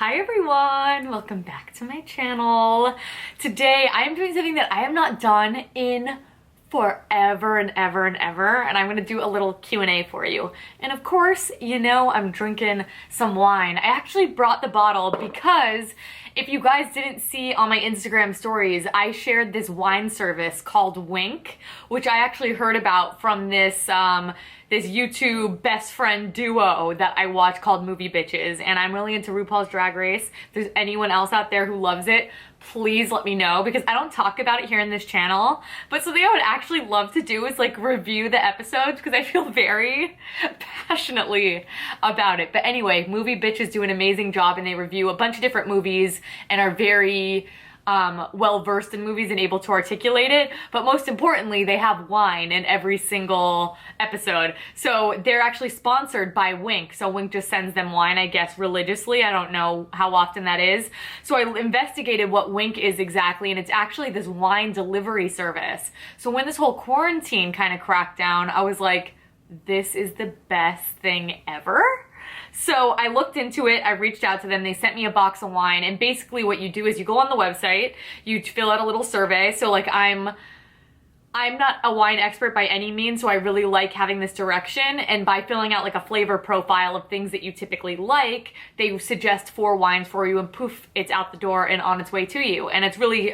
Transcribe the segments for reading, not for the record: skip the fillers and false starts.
Hi everyone, welcome back to my channel. Today I am doing something that I have not done in forever and ever and ever, and I'm gonna do a little Q&A for you. And of course, you know I'm drinking some wine. I actually brought the bottle because if you guys didn't see on my Instagram stories, I shared this wine service called Winc, which I actually heard about from this this YouTube best friend duo that I watch called Movie Bitches, and I'm really into RuPaul's Drag Race. If there's anyone else out there who loves it, please let me know, because I don't talk about it here in this channel, but something I would actually love to do is like review the episodes, because I feel very passionately about it. But anyway, Movie Bitches do an amazing job, and they review a bunch of different movies and are very well versed in movies and able to articulate it. But most importantly, they have wine in every single episode. So they're actually sponsored by Winc. So Winc just sends them wine, I guess, religiously. I don't know how often that is. So I investigated what Winc is exactly, and it's actually this wine delivery service. So when this whole quarantine kind of cracked down, I was like, this is the best thing ever. So I looked into it, I reached out to them, they sent me a box of wine, and basically what you do is you go on the website, you fill out a little survey. So like I'm not a wine expert by any means, so I really like having this direction, and by filling out like a flavor profile of things that you typically like, they suggest 4 wines for you, and poof, it's out the door and on its way to you. And it's really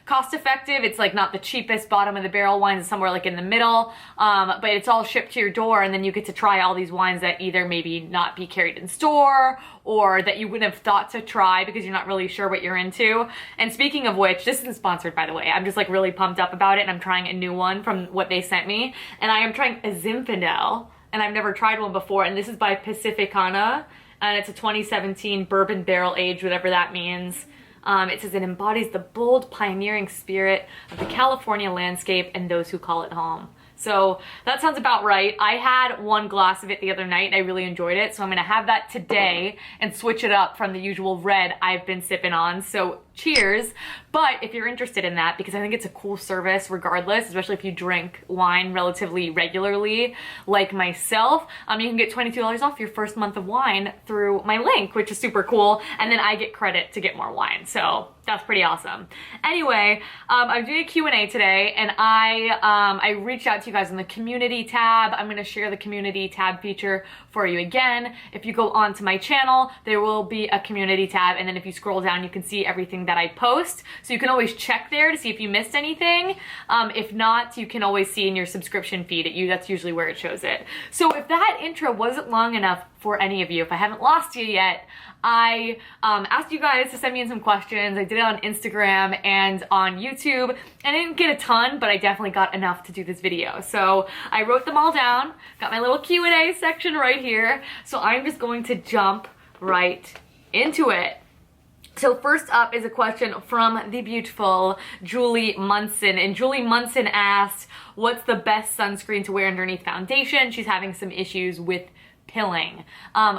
cost effective. It's like not the cheapest bottom of the barrel wines, it's somewhere like in the middle, but it's all shipped to your door, and then you get to try all these wines that either maybe not be carried in store or that you wouldn't have thought to try because you're not really sure what you're into. And speaking of which, this isn't sponsored, by the way. I'm just like really pumped up about it, and I'm trying a new one from what they sent me, and I am trying a Zinfandel, and I've never tried one before, and this is by Pacificana, and it's a 2017 bourbon barrel aged, whatever that means. It says it embodies the bold, pioneering spirit of the California landscape and those who call it home. So that sounds about right. I had 1 glass of it the other night and I really enjoyed it, so I'm gonna have that today and switch it up from the usual red I've been sipping on. So cheers. But if you're interested in that, because I think it's a cool service regardless, especially if you drink wine relatively regularly like myself, you can get $22 off your first month of wine through my link, which is super cool, and then I get credit to get more wine, so that's pretty awesome. Anyway, I'm doing a Q&A today, and I reached out to you guys in the community tab. I'm gonna share the community tab feature for you again. If you go onto my channel, there will be a community tab, and then if you scroll down, you can see everything that I post. So you can always check there to see if you missed anything. If not, you can always see in your subscription feed that's usually where it shows it. So if that intro wasn't long enough for any of you, if I haven't lost you yet, I asked you guys to send me in some questions. I did it on Instagram and on YouTube. I didn't get a ton, but I definitely got enough to do this video. So I wrote them all down, got my little Q&A section right here. So I'm just going to jump right into it. So first up is a question from the beautiful Julie Munson, and Julie Munson asked, what's the best sunscreen to wear underneath foundation? She's having some issues with pilling.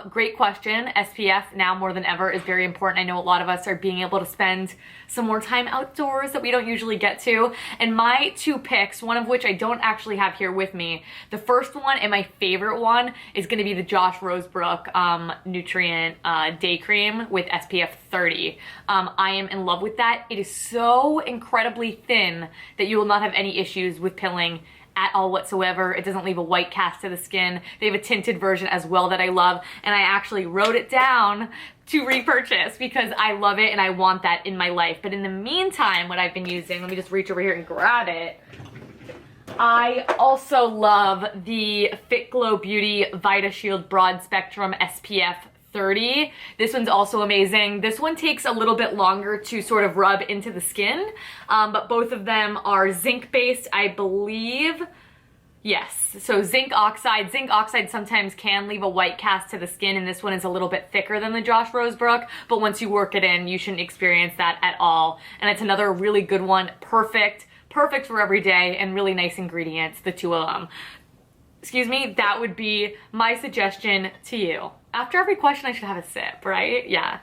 Great question. SPF now more than ever is very important. I know a lot of us are being able to spend some more time outdoors that we don't usually get to. And my 2 picks, one of which I don't actually have here with me, the first one and my favorite one is going to be the Josh Rosebrook Nutrient Day Cream with SPF 30. I am in love with that. It is so incredibly thin that you will not have any issues with pilling at all whatsoever. It doesn't leave a white cast to the skin. They have a tinted version as well that I love, and I actually wrote it down to repurchase because I love it and I want that in my life. But in the meantime, what I've been using, let me just reach over here and grab it. I also love the Fit Glow Beauty Vita Shield Broad Spectrum SPF 30. This one's also amazing. This one takes a little bit longer to sort of rub into the skin, but both of them are zinc based, I believe. Yes, so zinc oxide. Zinc oxide sometimes can leave a white cast to the skin, and this one is a little bit thicker than the Josh Rosebrook, but once you work it in, you shouldn't experience that at all. And it's another really good one. Perfect for every day, and really nice ingredients, the 2 of them. Excuse me, that would be my suggestion to you. After every question, I should have a sip, right? Yeah.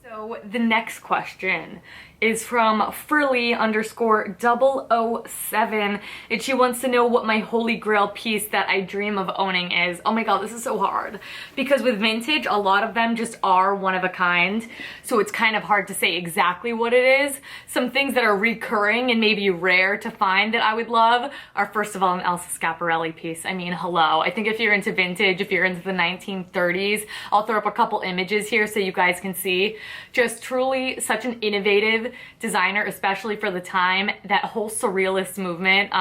So the next question is from Frilly_007, and she wants to know what my holy grail piece that I dream of owning is. Oh my god, this is so hard. Because with vintage, a lot of them just are one of a kind, so it's kind of hard to say exactly what it is. Some things that are recurring and maybe rare to find that I would love are, first of all, an Elsa Schiaparelli piece. I mean, hello. I think if you're into vintage, if you're into the 1930s, I'll throw up a couple images here so you guys can see. Just truly such an innovative designer, especially for the time. That whole surrealist movement,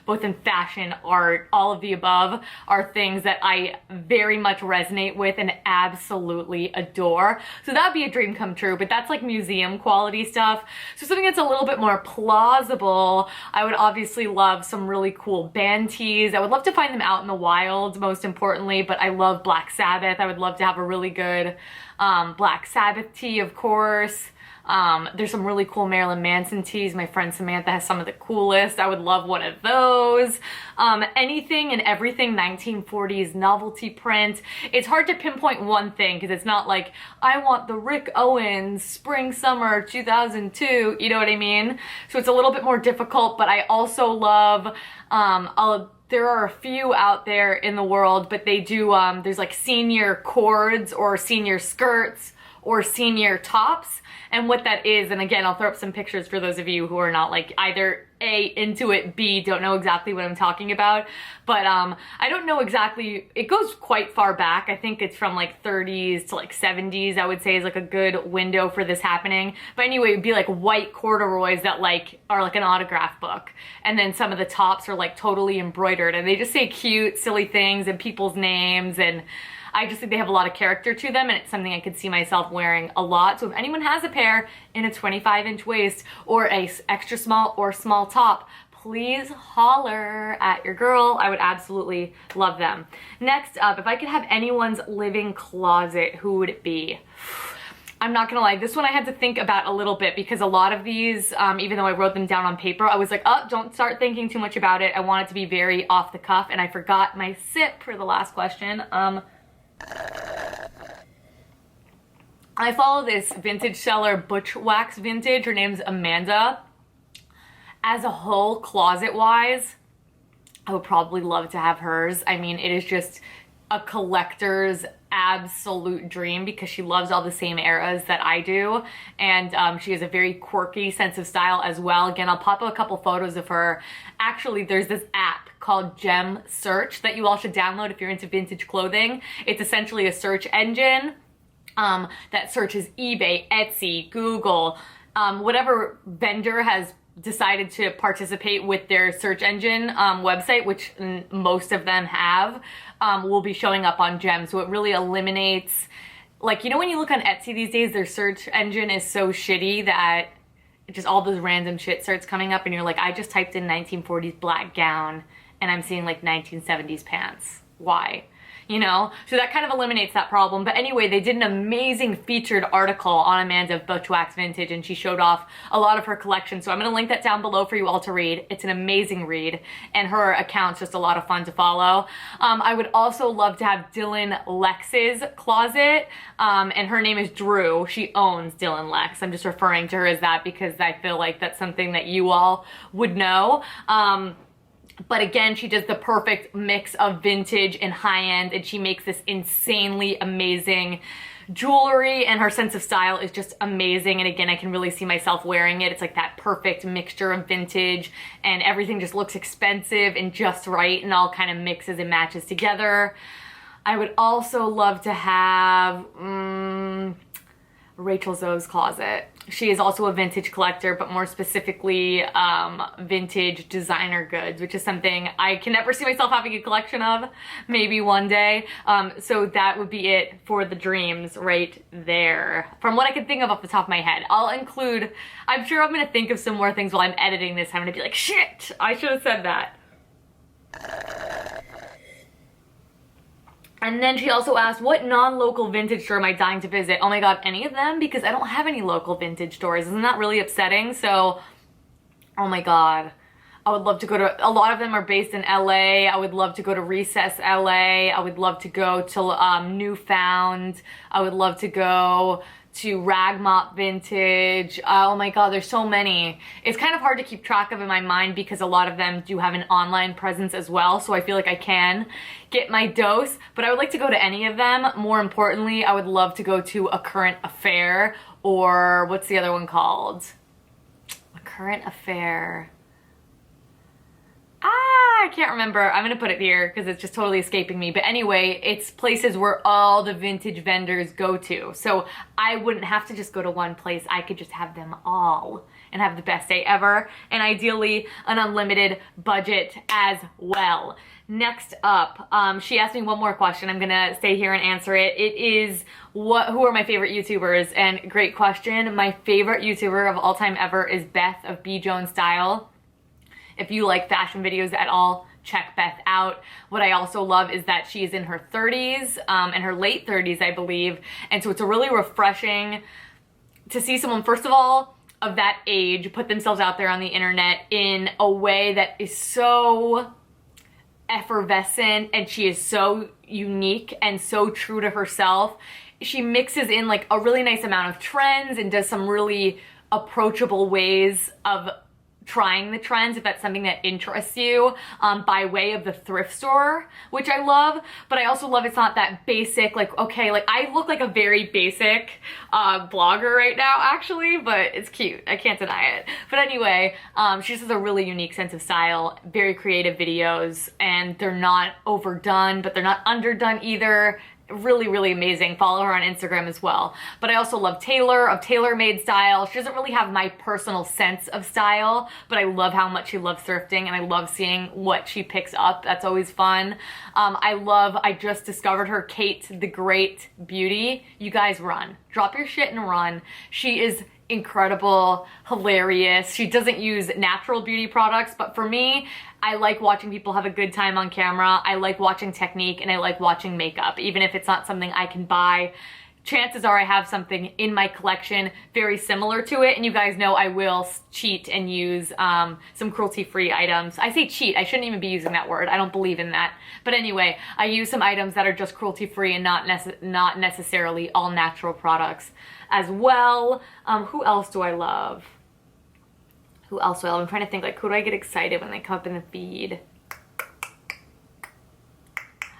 both in fashion, art, all of the above, are things that I very much resonate with and absolutely adore. So that'd be a dream come true, but that's like museum quality stuff. So something that's a little bit more plausible, I would obviously love some really cool band tees. I would love to find them out in the wild, most importantly, but I love Black Sabbath. I would love to have a really good Black Sabbath tee, of course. There's some really cool Marilyn Manson tees. My friend Samantha has some of the coolest. I would love one of those. Anything and everything 1940s novelty print. It's hard to pinpoint one thing because it's not like, I want the Rick Owens spring summer 2002, you know what I mean? So it's a little bit more difficult, but I also love, there are a few out there in the world, but they do, there's like senior cords or senior skirts or senior tops. And what that is, and again, I'll throw up some pictures for those of you who are not like either A, into it, B, don't know exactly what I'm talking about. But I don't know exactly, it goes quite far back. I think it's from like 30s to like 70s, I would say is like a good window for this happening. But anyway, it'd be like white corduroys that like are like an autograph book. And then some of the tops are like totally embroidered and they just say cute, silly things and people's names, and I just think they have a lot of character to them, and it's something I could see myself wearing a lot. So if anyone has a pair in a 25-inch waist or a extra small or small top, please holler at your girl. I would absolutely love them. Next up, if I could have anyone's living closet, who would it be? I'm not gonna lie, this one I had to think about a little bit because a lot of these, even though I wrote them down on paper, I was like, oh, don't start thinking too much about it. I want it to be very off the cuff, and I forgot my sip for the last question. I follow this vintage seller, Butch Wax Vintage. Her name's Amanda. As a whole, closet-wise, I would probably love to have hers. I mean, it is just a collector's absolute dream because she loves all the same eras that I do, and she has a very quirky sense of style as well. Again, I'll pop up a couple photos of her. Actually, there's this app called Gem Search that you all should download if you're into vintage clothing. It's essentially a search engine that searches eBay, Etsy, Google, whatever vendor has decided to participate with their search engine website, which most of them have, will be showing up on Gem. So it really eliminates, like, you know when you look on Etsy these days, their search engine is so shitty that just all this random shit starts coming up and you're like, I just typed in 1940s black gown and I'm seeing like 1970s pants. Why? You know? So that kind of eliminates that problem. But anyway, they did an amazing featured article on Amanda of Butch Wax Vintage, and she showed off a lot of her collection. So I'm going to link that down below for you all to read. It's an amazing read, and her account's just a lot of fun to follow. I would also love to have Dylan Lex's closet, and her name is Drew. She owns Dylan Lex. I'm just referring to her as that because I feel like that's something that you all would know. But again, she does the perfect mix of vintage and high-end, and she makes this insanely amazing jewelry, and her sense of style is just amazing. And again, I can really see myself wearing it. It's like that perfect mixture of vintage, and everything just looks expensive and just right and all kind of mixes and matches together. I would also love to have Rachel Zoe's closet. She is also a vintage collector, but more specifically vintage designer goods, which is something I can never see myself having a collection of, maybe one day. So that would be it for the dreams right there, from what I can think of off the top of my head. I'll include, I'm sure I'm gonna think of some more things while I'm editing this. I'm gonna be like, shit, I should have said that. And then she also asked, what non-local vintage store am I dying to visit? Oh my god, any of them? Because I don't have any local vintage stores. Isn't that really upsetting? So, oh my god. I would love to go to, a lot of them are based in LA. I would love to go to Recess LA. I would love to go to Newfound. I would love to go to Rag Mop Vintage. Oh my god, there's so many. It's kind of hard to keep track of in my mind because a lot of them do have an online presence as well, so I feel like I can get my dose, but I would like to go to any of them. More importantly, I would love to go to A Current Affair, or what's the other one called? A Current Affair. I can't remember. I'm gonna put it here because it's just totally escaping me. But anyway, it's places where all the vintage vendors go to. So I wouldn't have to just go to one place. I could just have them all and have the best day ever. And ideally, an unlimited budget as well. Next up, she asked me one more question. I'm gonna stay here and answer it. It is, who are my favorite YouTubers? And great question. My favorite YouTuber of all time ever is Beth of B. Jones Style. If you like fashion videos at all, check Beth out. What I also love is that she is in her 30s, in her late 30s, I believe. And so it's a really refreshing to see someone, first of all, of that age put themselves out there on the internet in a way that is so effervescent, and she is so unique and so true to herself. She mixes in like a really nice amount of trends and does some really approachable ways of trying the trends if that's something that interests you, by way of the thrift store, which I love. But I also love it's not that basic, like, okay, like I look like a very basic blogger right now actually, but it's cute, I can't deny it. But anyway, she just has a really unique sense of style, very creative videos, and they're not overdone, but they're not underdone either. Really, really amazing. Follow her on Instagram as well. But I also love Taylor of Taylor Made Style. She doesn't really have my personal sense of style, but I love how much she loves thrifting, and I love seeing what she picks up. That's always fun. I just discovered her, Kate the Great Beauty. You guys run. Drop your shit and run. She is incredible, hilarious. She doesn't use natural beauty products, but for me, I like watching people have a good time on camera. I like watching technique, and I like watching makeup, even if it's not something I can buy. Chances are I have something in my collection very similar to it, and you guys know I will cheat and use some cruelty-free items. I say cheat, I shouldn't even be using that word. I don't believe in that. But anyway, I use some items that are just cruelty-free and not necessarily all natural products as well. Who else do I love? Who else do I love? I'm trying to think, like, who do I get excited when they come up in the feed?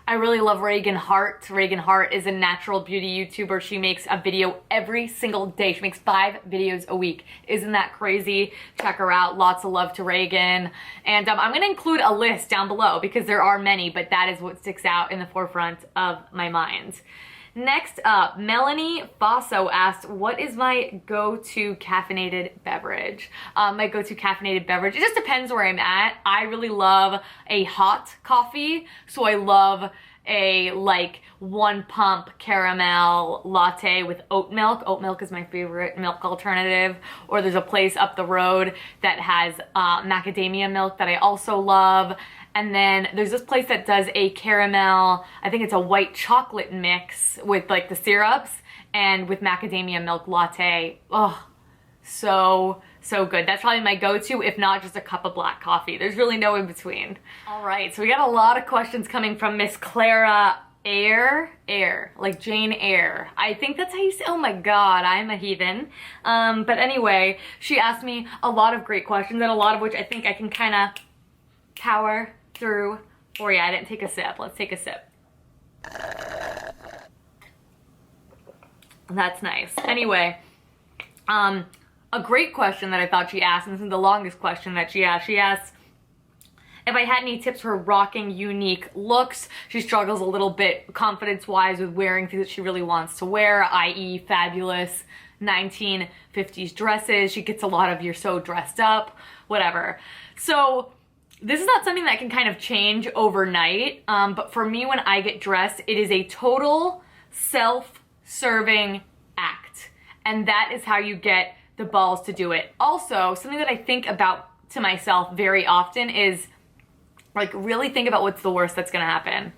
I really love Reagan Hart. Reagan Hart is a natural beauty YouTuber. She makes a video every single day. She makes 5 videos a week. Isn't that crazy? Check her out. Lots of love to Reagan. And I'm going to include a list down below because there are many, but that is what sticks out in the forefront of my mind. Next up, Melanie Faso asked, what is my go-to caffeinated beverage? My go-to caffeinated beverage, it just depends where I'm at. I really love a hot coffee, so I love a like 1 pump caramel latte with oat milk. Oat milk is my favorite milk alternative. Or there's a place up the road that has macadamia milk that I also love. And then there's this place that does a caramel, I think it's a white chocolate mix with like the syrups and with macadamia milk latte. Oh, so good. That's probably my go-to, if not just a cup of black coffee. There's really no in between. All right, so we got a lot of questions coming from Miss Clara Eyre, like Jane Eyre. I think that's how you say, oh my god, I'm a heathen. But anyway, she asked me a lot of great questions, and a lot of which I think I can kind of power through for you. I didn't take a sip. Let's take a sip. That's nice. Anyway, a great question that I thought she asked, and this is the longest question that she asked. She asked if I had any tips for rocking unique looks. She struggles a little bit confidence-wise with wearing things that she really wants to wear, i.e. fabulous 1950s dresses. She gets a lot of "you're so dressed up," whatever. So this is not something that can kind of change overnight, but for me, when I get dressed, it is a total self-serving act, and that is how you get the balls to do it. Also, something that I think about to myself very often is, like, really think about what's the worst that's gonna happen.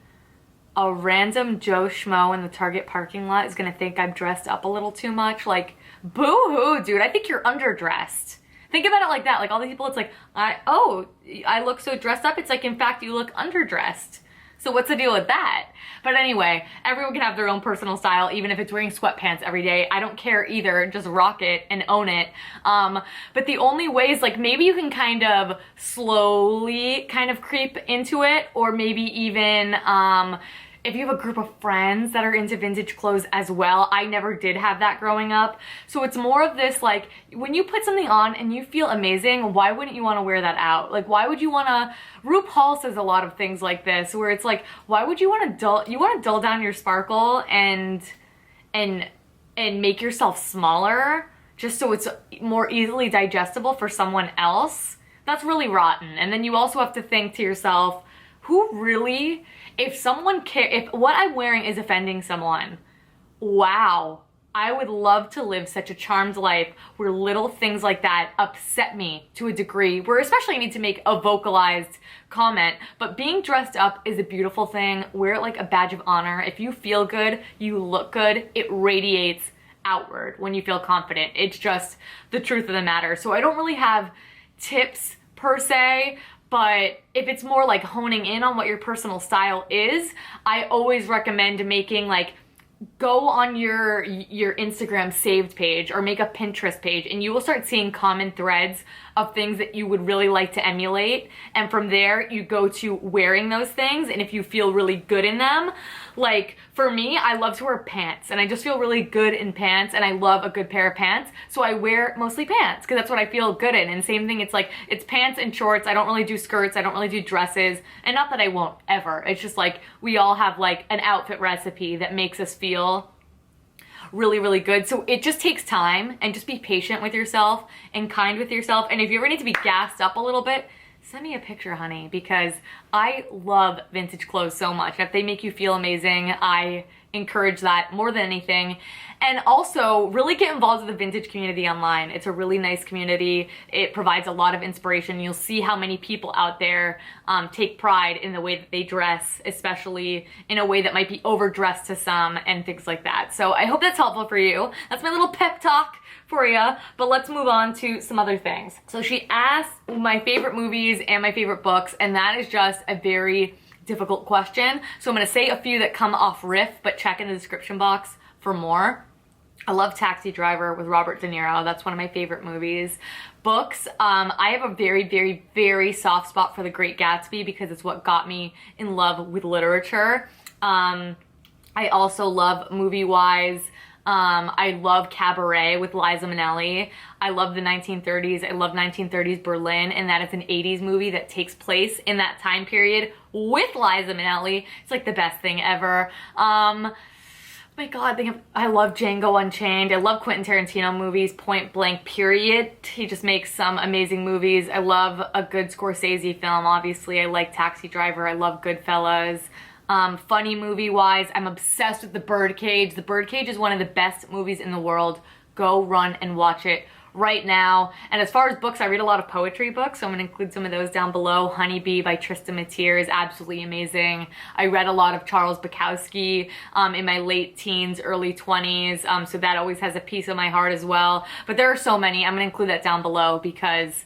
A random Joe Schmo in the Target parking lot is gonna think I'm dressed up a little too much. Like, boo-hoo, dude, I think you're underdressed. Think about it like that. Like, all these people, it's like, I look so dressed up. It's like, in fact, you look underdressed. So what's the deal with that? But anyway, everyone can have their own personal style, even if it's wearing sweatpants every day. I don't care either, just rock it and own it. But the only way is like maybe you can kind of slowly kind of creep into it, or maybe even if you have a group of friends that are into vintage clothes as well. I never did have that growing up. So it's more of this, like, when you put something on and you feel amazing, why wouldn't you want to wear that out? Like, why would you want to, RuPaul says a lot of things like this, where it's like, why would you want to dull down your sparkle and make yourself smaller just so it's more easily digestible for someone else? That's really rotten. And then you also have to think to yourself, who really, if what I'm wearing is offending someone, wow, I would love to live such a charmed life where little things like that upset me to a degree, where especially I need to make a vocalized comment. But being dressed up is a beautiful thing. Wear it like a badge of honor. If you feel good, you look good, it radiates outward when you feel confident. It's just the truth of the matter. So I don't really have tips per se, but if it's more like honing in on what your personal style is, I always recommend making, like, go on your Instagram saved page or make a Pinterest page, and you will start seeing common threads of things that you would really like to emulate. And from there, you go to wearing those things, and if you feel really good in them, like for me, I love to wear pants, and I just feel really good in pants, and I love a good pair of pants, so I wear mostly pants because that's what I feel good in. And same thing, it's like, it's pants and shorts. I don't really do skirts, I don't really do dresses, and not that I won't ever. It's just like we all have like an outfit recipe that makes us feel really, really good. So it just takes time, and just be patient with yourself and kind with yourself. And if you ever need to be gassed up a little bit, send me a picture, honey, because I love vintage clothes so much. If they make you feel amazing, I encourage that more than anything. And also, really get involved with the vintage community online. It's a really nice community. It provides a lot of inspiration. You'll see how many people out there take pride in the way that they dress, especially in a way that might be overdressed to some and things like that. So I hope that's helpful for you. That's my little pep talk for you, but let's move on to some other things. So she asked my favorite movies and my favorite books, and that is just a very difficult question. So I'm gonna say a few that come off riff, but check in the description box for more. I love Taxi Driver with Robert De Niro. That's one of my favorite movies. Books, I have a very, very, very soft spot for The Great Gatsby because it's what got me in love with literature. I also love movie-wise, I love Cabaret with Liza Minnelli. I love the 1930s. I love 1930s Berlin, and that is an 80s movie that takes place in that time period with Liza Minnelli. It's like the best thing ever. My God, I love Django Unchained. I love Quentin Tarantino movies, point blank, period. He just makes some amazing movies. I love a good Scorsese film, obviously. I like Taxi Driver. I love Goodfellas. Funny movie-wise, I'm obsessed with The Birdcage. The Birdcage is one of the best movies in the world. Go run and watch it right now. And as far as books, I read a lot of poetry books, so I'm going to include some of those down below. Honeybee by Trista is absolutely amazing. I read a lot of Charles Bukowski in my late teens, early 20s, so that always has a piece of my heart as well. But there are so many. I'm going to include that down below because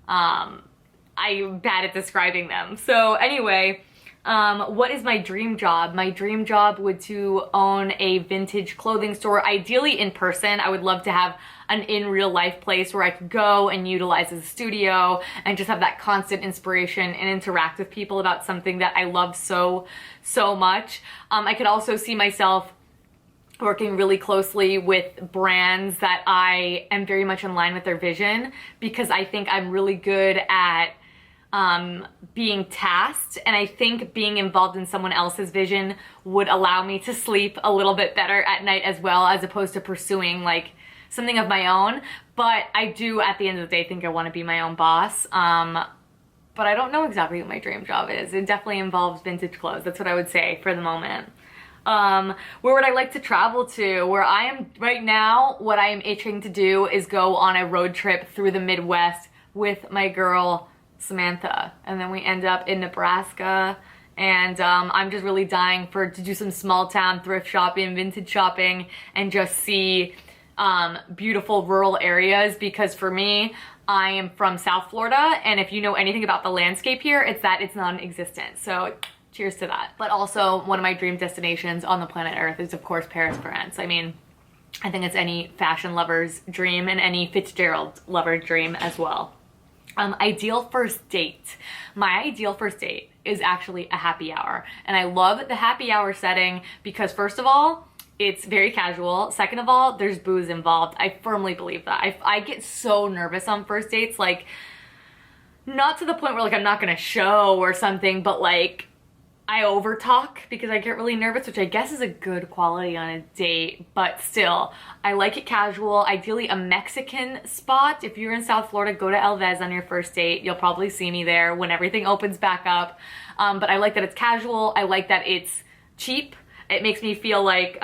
I'm bad at describing them. So anyway, what is my dream job? My dream job would to own a vintage clothing store, ideally in person. I would love to have an in real life place where I could go and utilize as a studio and just have that constant inspiration and interact with people about something that I love so, so much. I could also see myself working really closely with brands that I am very much in line with their vision, because I think I'm really good at being tasked, and I think being involved in someone else's vision would allow me to sleep a little bit better at night as well, as opposed to pursuing like something of my own. But I do, at the end of the day, think I want to be my own boss. But I don't know exactly what my dream job is. It definitely involves vintage clothes. That's what I would say for the moment. Where would I like to travel to? Where I am right now, what I am itching to do is go on a road trip through the Midwest with my girl Samantha, and then we end up in Nebraska, and I'm just really dying to do some small town thrift shopping, vintage shopping, and just see beautiful rural areas, because for me, I am from South Florida, and if you know anything about the landscape here, it's that it's non-existent. So cheers to that. But also one of my dream destinations on the planet Earth is of course Paris, France. I mean, I think it's any fashion lover's dream and any Fitzgerald lover's dream as well. Ideal first date. My ideal first date is actually a happy hour. And I love the happy hour setting because first of all, it's very casual. Second of all, there's booze involved. I firmly believe that. I get so nervous on first dates, like not to the point where like I'm not gonna show or something, but like I over talk because I get really nervous, which I guess is a good quality on a date, but still, I like it casual. Ideally a Mexican spot. If you're in South Florida, go to El Vez on your first date. You'll probably see me there when everything opens back up. But I like that it's casual. I like that it's cheap. It makes me feel like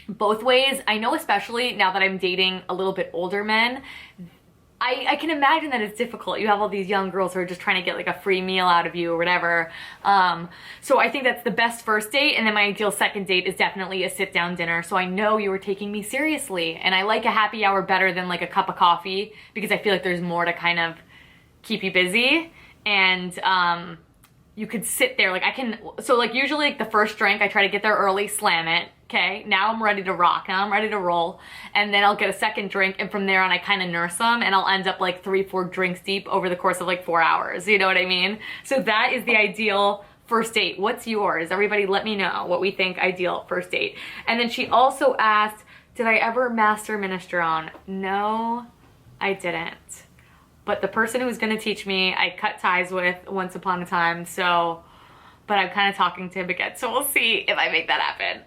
both ways. I know especially now that I'm dating a little bit older men, I can imagine that it's difficult. You have all these young girls who are just trying to get like a free meal out of you or whatever. So I think that's the best first date. And then my ideal second date is definitely a sit down dinner. So I know you were taking me seriously. And I like a happy hour better than like a cup of coffee because I feel like there's more to kind of keep you busy. And you could sit there like so like usually like the first drink I try to get there early, slam it. Okay, now I'm ready to rock, now I'm ready to roll, and then I'll get a second drink, and from there on I kind of nurse them, and I'll end up like 3-4 drinks deep over the course of like 4 hours, you know what I mean? So that is the ideal first date. What's yours? Everybody let me know what we think ideal first date. And then she also asked, did I ever master minestrone? No, I didn't. But the person who was gonna teach me, I cut ties with once upon a time, so... but I'm kind of talking to him again, so we'll see if I make that happen.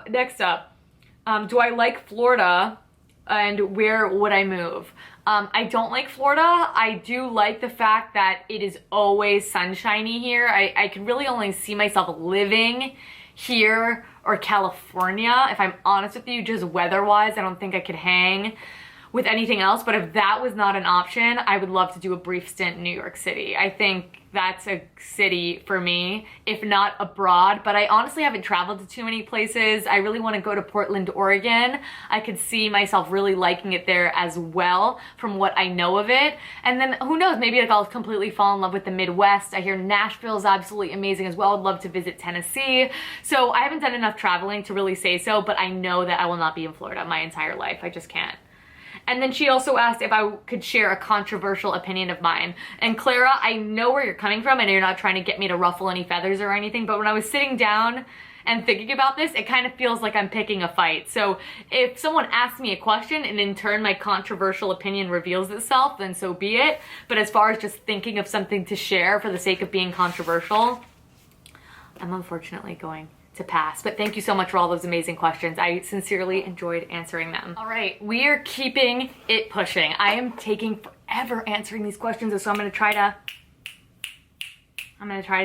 Next up, do I like Florida and where would I move? I don't like Florida. I do like the fact that it is always sunshiny here. I can really only see myself living here or California. If I'm honest with you, just weather-wise, I don't think I could hang with anything else, but if that was not an option, I would love to do a brief stint in New York City. I think that's a city for me, if not abroad, but I honestly haven't traveled to too many places. I really want to go to Portland, Oregon. I could see myself really liking it there as well from what I know of it. And then who knows, maybe like I'll completely fall in love with the Midwest. I hear Nashville is absolutely amazing as well. I'd love to visit Tennessee. So I haven't done enough traveling to really say so, but I know that I will not be in Florida my entire life. I just can't. And then she also asked if I could share a controversial opinion of mine. And Clara, I know where you're coming from. I know you're not trying to get me to ruffle any feathers or anything, but when I was sitting down and thinking about this, it kind of feels like I'm picking a fight. So if someone asks me a question and in turn my controversial opinion reveals itself, then so be it. But as far as just thinking of something to share for the sake of being controversial, I'm unfortunately going to pass. But thank you so much for all those amazing questions. I sincerely enjoyed answering them. All right, we are keeping it pushing. I am taking forever answering these questions, so I'm gonna try to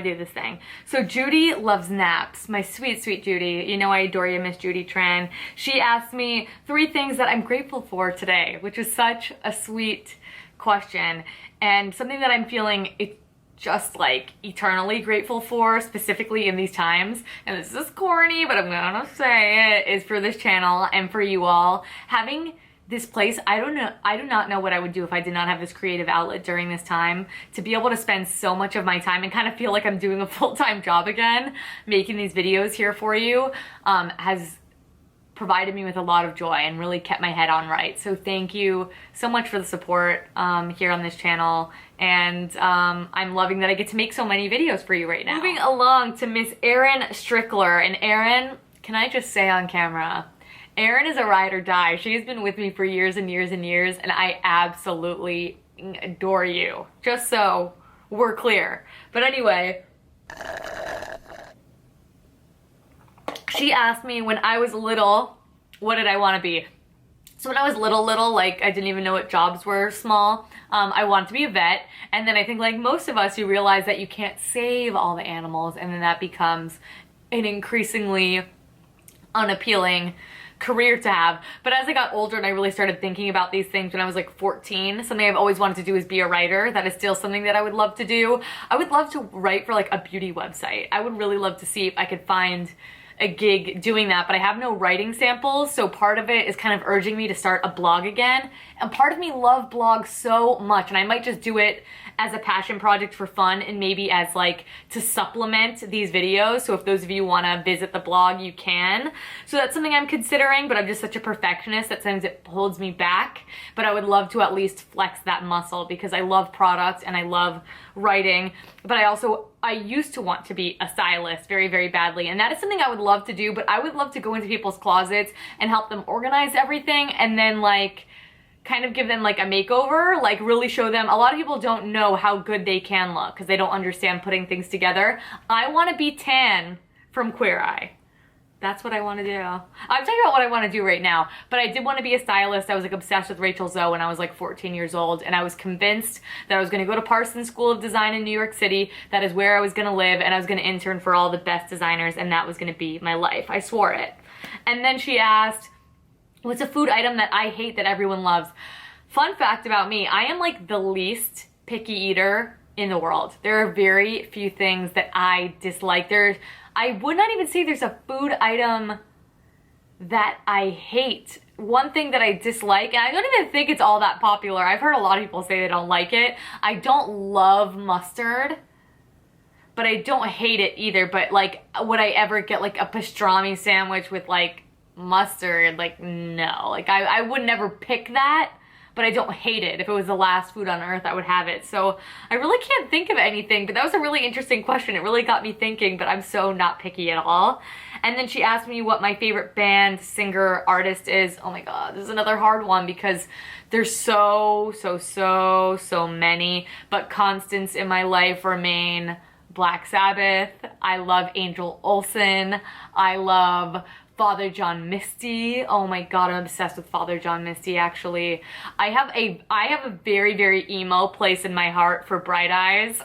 do this thing. So Judy loves naps. My sweet, sweet Judy. You know I adore you, Miss Judy Tran. She asked me 3 things that I'm grateful for today, which is such a sweet question and something that I'm feeling just like eternally grateful for, specifically in these times. And this is corny, but I'm gonna say it, is for this channel and for you all. Having this place, I do not know what I would do if I did not have this creative outlet during this time. To be able to spend so much of my time and kind of feel like I'm doing a full-time job again, making these videos here for you, has provided me with a lot of joy and really kept my head on right. So thank you so much for the support here on this channel. And I'm loving that I get to make so many videos for you right now. Moving along to Miss Erin Strickler. And Erin, can I just say on camera, Erin is a ride or die. She's been with me for years and years and years, and I absolutely adore you. Just so we're clear. But anyway, she asked me when I was little, what did I want to be? So when I was little, like I didn't even know what jobs were small, I wanted to be a vet. And then I think like most of us, you realize that you can't save all the animals, and then that becomes an increasingly unappealing career to have. But as I got older and I really started thinking about these things when I was like 14, something I've always wanted to do is be a writer. That is still something that I would love to do. I would love to write for like a beauty website. I would really love to see if I could find a gig doing that, but I have no writing samples, so part of it is kind of urging me to start a blog again, and part of me love blogs so much, and I might just do it as a passion project for fun and maybe as like to supplement these videos. So if those of you want to visit the blog, you can. So that's something I'm considering, but I'm just such a perfectionist that sometimes it holds me back. But I would love to at least flex that muscle because I love products and I love writing. But I used to want to be a stylist very, very badly. And that is something I would love to do, but I would love to go into people's closets and help them organize everything and then like kind of give them like a makeover, like really show them. A lot of people don't know how good they can look because they don't understand putting things together. I want to be tan from Queer Eye. That's what I want to do. I'm talking about what I want to do right now, but I did want to be a stylist. I was like obsessed with Rachel Zoe when I was like 14 years old, and I was convinced that I was going to go to Parsons School of Design in New York City. That is where I was going to live, and I was going to intern for all the best designers, and that was going to be my life. I swore it. And then she asked, what's a food item that I hate that everyone loves? Fun fact about me, I am like the least picky eater in the world. There are very few things that I dislike. I would not even say there's a food item that I hate. One thing that I dislike, and I don't even think it's all that popular. I've heard a lot of people say they don't like it. I don't love mustard, but I don't hate it either. But like, would I ever get like a pastrami sandwich with like mustard? Like, no. Like, I would never pick that, but I don't hate it. If it was the last food on earth, I would have it. So I really can't think of anything, but that was a really interesting question. It really got me thinking, but I'm so not picky at all. And then she asked me what my favorite band, singer, artist is. Oh my God, this is another hard one because there's so many, but constants in my life remain Black Sabbath. I love Angel Olsen. I love Father John Misty. Oh my God, I'm obsessed with Father John Misty, actually. I have a very, very emo place in my heart for Bright Eyes,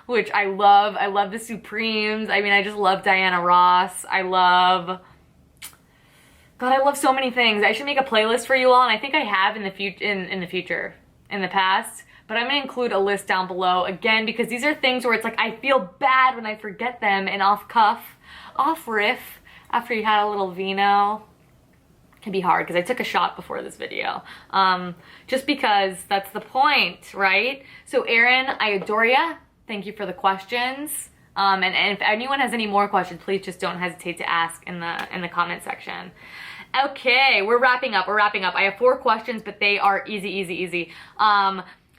which I love. I love the Supremes. I mean, I just love Diana Ross. I love so many things. I should make a playlist for you all, and I think I have in the past. But I'm gonna include a list down below, again, because these are things where it's like I feel bad when I forget them, and off riff, after you had a little vino, can be hard because I took a shot before this video. Just because that's the point, right? So Erin, I adore ya. Thank you for the questions. And if anyone has any more questions, please just don't hesitate to ask in the comment section. Okay, we're wrapping up. I have 4 questions, but they are easy.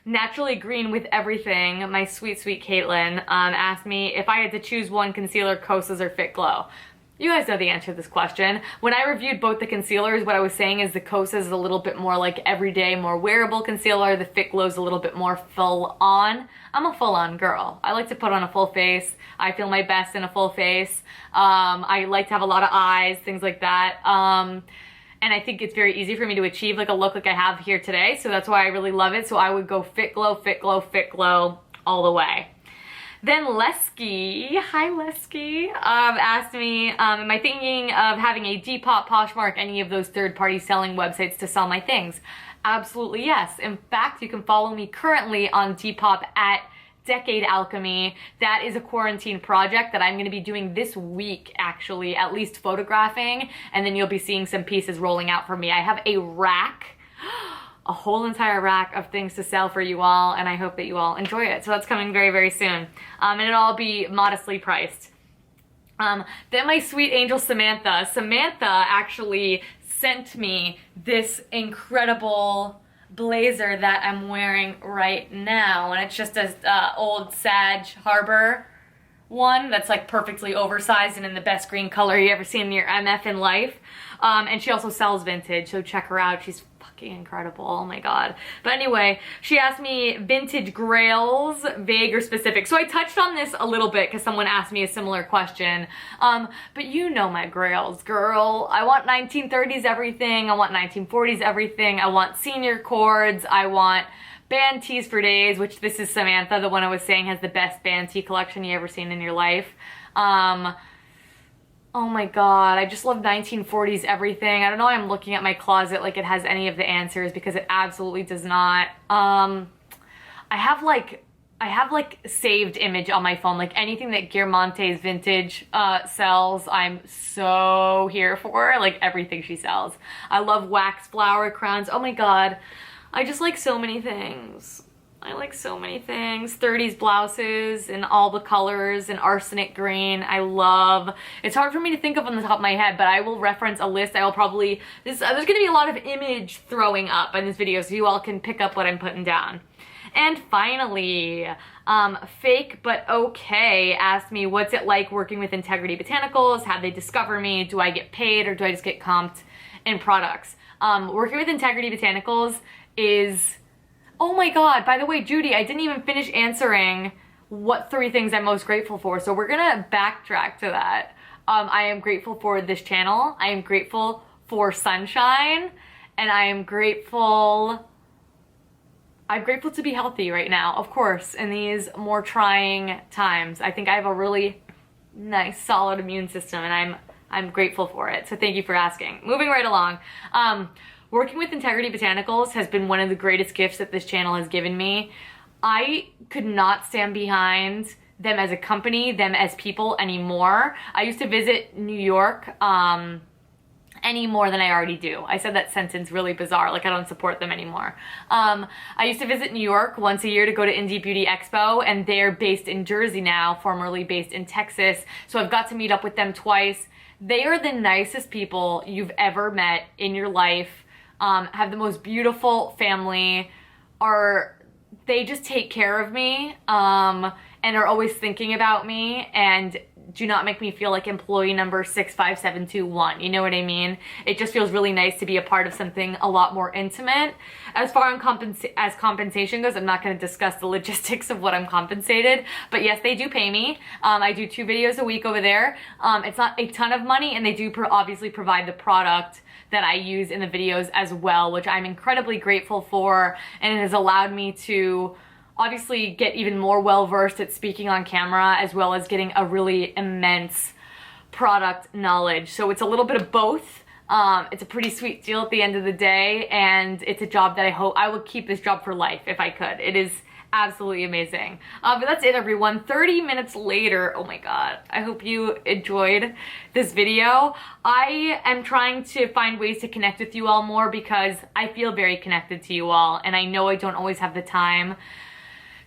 Naturally green with everything. My sweet Caitlin asked me if I had to choose one concealer, Kosas or Fit Glow. You guys know the answer to this question. When I reviewed both the concealers, what I was saying is the Kosas is a little bit more like everyday, more wearable concealer. The Fit Glow is a little bit more full on. I'm a full on girl. I like to put on a full face. I feel my best in a full face. I like to have a lot of eyes, things like that. And I think it's very easy for me to achieve like a look like I have here today. So that's why I really love it. So I would go Fit Glow all the way. Then Lesky, hi Lesky, asked me, am I thinking of having a Depop, Poshmark, any of those third-party selling websites to sell my things? Absolutely yes. In fact, you can follow me currently on Depop at Decade Alchemy. That is a quarantine project that I'm going to be doing this week, actually, at least photographing, and then you'll be seeing some pieces rolling out for me. I have a rack, a whole entire rack of things to sell for you all, and I hope that you all enjoy it. So that's coming very, very soon. And it'll all be modestly priced. Then my sweet angel Samantha. Samantha actually sent me this incredible blazer that I'm wearing right now, and it's just a old Sag Harbor one that's like perfectly oversized and in the best green color you ever seen in your MF in life. And she also sells vintage, so check her out. She's fucking incredible. Oh my God. But anyway, she asked me vintage grails, vague or specific. So I touched on this a little bit because someone asked me a similar question. But you know my grails, girl. I want 1930s everything. I want 1940s everything. I want senior chords. I want band tees for days, which this is Samantha, the one I was saying has the best band tee collection you ever seen in your life. Oh my God, I just love 1940s everything. I don't know why I'm looking at my closet like it has any of the answers because it absolutely does not. I have like I have like saved image on my phone, like anything that Guermante's Vintage sells, I'm so here for, like everything she sells. I love wax flower crowns. Oh my God. I just like so many things. I like so many things. 30s blouses in all the colors and arsenic green. I love. It's hard for me to think of on the top of my head, but I will reference a list. I will probably, there's gonna be a lot of image throwing up in this video so you all can pick up what I'm putting down. And finally, Fake But Okay asked me, what's it like working with Integrity Botanicals? How'd they discover me? Do I get paid or do I just get comped in products? Working with Integrity Botanicals is, oh my God, by the way, Judy, I didn't even finish answering what 3 things I'm most grateful for. So we're gonna backtrack to that. I am grateful for this channel. I am grateful for sunshine, and I'm grateful to be healthy right now, of course, in these more trying times. I think I have a really nice, solid immune system, and I'm grateful for it. So thank you for asking. Moving right along. Working with Integrity Botanicals has been one of the greatest gifts that this channel has given me. I could not stand behind them as a company, them as people anymore. I used to visit New York any more than I already do. I said that sentence really bizarre, like I don't support them anymore. I used to visit New York once a year to go to Indie Beauty Expo, and they're based in Jersey now, formerly based in Texas. So I've got to meet up with them twice. They are the nicest people you've ever met in your life. Have the most beautiful family, they just take care of me, and are always thinking about me, and do not make me feel like employee number 65721. You know what I mean? It just feels really nice to be a part of something a lot more intimate. As far as compensation goes, I'm not going to discuss the logistics of what I'm compensated, but yes, they do pay me. I do 2 videos a week over there. It's not a ton of money, and they do obviously provide the product that I use in the videos as well, which I'm incredibly grateful for, and it has allowed me to obviously get even more well-versed at speaking on camera, as well as getting a really immense product knowledge. So it's a little bit of both. It's a pretty sweet deal at the end of the day, and it's a job that I hope I would keep this job for life if I could. It is absolutely amazing. But that's it, everyone. 30 minutes later. Oh my God. I hope you enjoyed this video. I am trying to find ways to connect with you all more because I feel very connected to you all, and I know I don't always have the time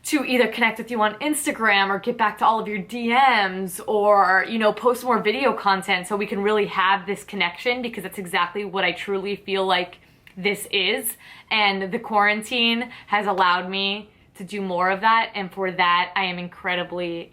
to either connect with you on Instagram or get back to all of your DMs or, you know, post more video content so we can really have this connection, because that's exactly what I truly feel like this is. And the quarantine has allowed me to do more of that, and for that I am incredibly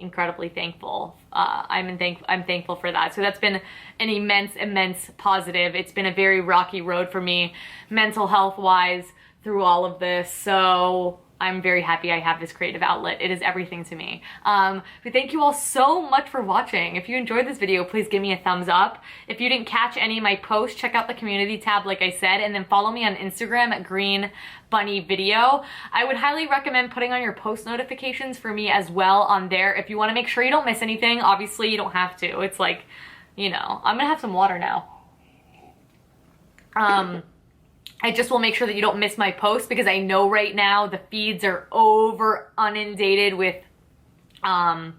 thankful. I'm thankful for that. So that's been an immense positive. It's been a very rocky road for me mental health wise through all of this, so I'm very happy I have this creative outlet. It is everything to me. But thank you all so much for watching. If you enjoyed this video, please give me a thumbs up. If you didn't catch any of my posts, check out the community tab like I said, and then follow me on Instagram at Green Bunny Video. I would highly recommend putting on your post notifications for me as well on there if you want to make sure you don't miss anything. Obviously, you don't have to. It's like, you know, I'm gonna have some water now. I just will make sure that you don't miss my posts, because I know right now the feeds are inundated with, are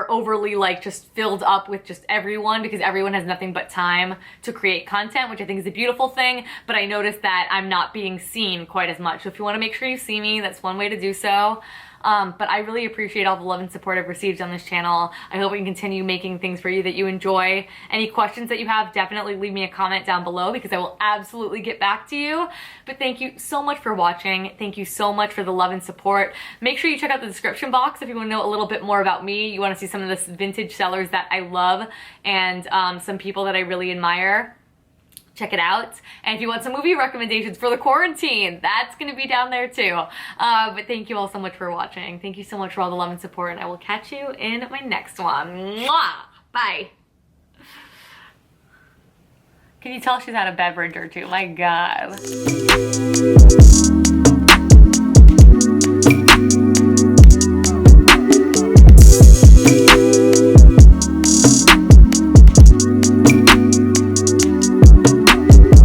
overly like just filled up with just everyone, because everyone has nothing but time to create content, which I think is a beautiful thing, but I noticed that I'm not being seen quite as much. So if you want to make sure you see me, that's one way to do so. But I really appreciate all the love and support I've received on this channel. I hope we can continue making things for you that you enjoy. Any questions that you have, definitely leave me a comment down below, because I will absolutely get back to you. But thank you so much for watching. Thank you so much for the love and support. Make sure you check out the description box if you want to know a little bit more about me. You want to see some of the vintage sellers that I love, and some people that I really admire. Check it out. And if you want some movie recommendations for the quarantine, that's going to be down there too. But thank you all so much for watching. Thank you so much for all the love and support, and I will catch you in my next one. Mwah! Bye. Can you tell she's had a beverage or two? My God.